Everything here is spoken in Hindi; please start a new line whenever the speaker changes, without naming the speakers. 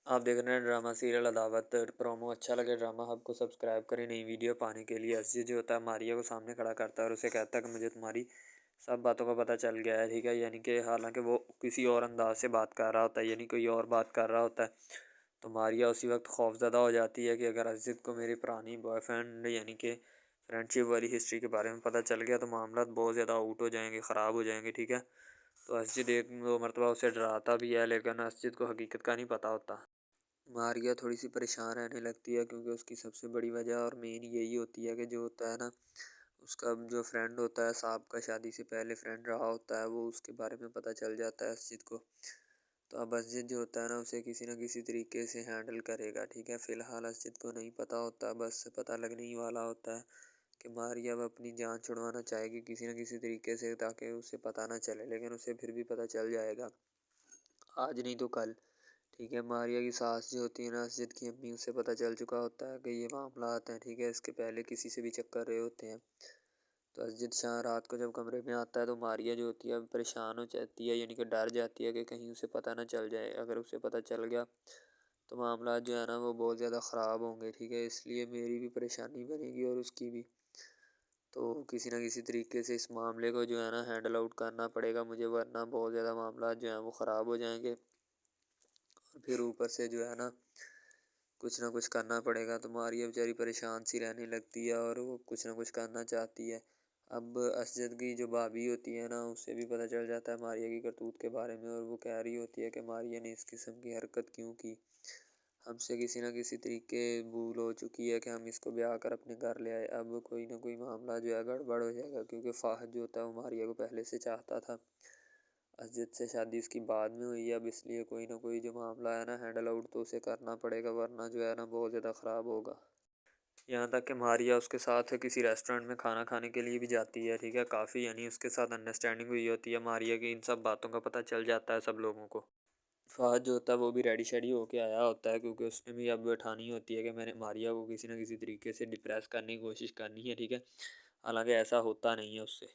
आप देख रहे हैं ड्रामा सीरियल अदावत। प्रोमो अच्छा लगे ड्रामा आपको सब्सक्राइब करें नई वीडियो पाने के लिए। अजीज जो होता है मारिया को सामने खड़ा करता है और उसे कहता है कि मुझे तुम्हारी सब बातों का पता चल गया है, ठीक है। यानी कि हालांकि वो किसी और अंदाज से बात कर रहा होता है, यानी कोई और बात कर रहा होता है। तो मारिया उसी वक्त खौफजदा हो जाती है कि अगर अजीज को मेरी पुरानी बॉयफ्रेंड यानी कि फ्रेंडशिप वाली हिस्ट्री के बारे में पता चल गया तो मामला बहुत ज़्यादा आउट हो जाएंगे, ख़राब हो जाएंगे, ठीक है। तो असजिद एक दो मरतबा उसे डराता भी है, लेकिन असजिद को हकीकत का नहीं पता होता। मारिया थोड़ी सी परेशान रहने लगती है क्योंकि उसकी सबसे बड़ी वजह और मेन यही होती है कि जो होता है ना, उसका जो फ्रेंड होता है साहब का, शादी से पहले फ्रेंड रहा होता है, वो उसके बारे में पता चल जाता है असजिद को। तो अब असजिद जो होता है ना उसे किसी न किसी तरीके से हैंडल करेगा, ठीक है। फ़िलहाल असजिद को नहीं पता होता, बस पता लगने ही वाला होता है कि मारिया अब अपनी जान छुड़वाना चाहेगी किसी न किसी तरीके से ताकि उसे पता ना चले, लेकिन उसे फिर भी पता चल जाएगा, आज नहीं तो कल, ठीक है। मारिया की सास जो होती है ना असजिद की अम्मी, उसे पता चल चुका होता है कि ये मामला आता है, ठीक है। इसके पहले किसी से भी चक्कर रहे होते हैं। तो असजिद शाह रात को जब कमरे में आता है तो मारिया जो होती है परेशान हो जाती है, यानी कि डर जाती है कि कहीं उसे पता ना चल जाए। अगर उसे पता चल गया तो मामला जो है ना वो बहुत ज़्यादा ख़राब होंगे, ठीक है। इसलिए मेरी भी परेशानी बनेगी और उसकी भी। तो किसी न किसी तरीके से इस मामले को जो है ना हैंडल आउट करना पड़ेगा मुझे, वरना बहुत ज़्यादा मामला जो है वो ख़राब हो जाएंगे। और फिर ऊपर से जो है ना कुछ ना कुछ करना पड़ेगा। तो मारिया बेचारी परेशान सी रहने लगती है और वो कुछ ना कुछ करना चाहती है। अब असजद की जो भाभी होती है ना उसे भी पता चल जाता है मारिया की करतूत के बारे में, और वो कह रही होती है कि मारिया ने इस किस्म की हरकत क्यों की। हमसे किसी न किसी तरीके भूल हो चुकी है कि हम इसको ब्याह कर अपने घर ले आए। अब कोई ना कोई मामला जो है गड़बड़ हो जाएगा, क्योंकि फ़ाहद जो होता है वो मारिया को पहले से चाहता था। असजिद से शादी उसकी बाद में हुई है, अब इसलिए कोई ना कोई जो मामला है ना हैंडल आउट तो उसे करना पड़ेगा, वरना जो है ना बहुत ज़्यादा ख़राब होगा। यहाँ तक कि मारिया उसके साथ किसी रेस्टोरेंट में खाना खाने के लिए भी जाती है, ठीक है। काफ़ी यानी उसके साथ अंडरस्टैंडिंग हुई होती है मारिया की, इन सब बातों का पता चल जाता है सब लोगों को। फ़हद जो होता है वो भी रेडी शेडी होके आया होता है, क्योंकि उसने भी अब ठानी होती है कि मैंने मारिया को किसी न किसी तरीके से डिप्रेस करने की कोशिश करनी है, ठीक है। हालांकि ऐसा होता नहीं है उससे।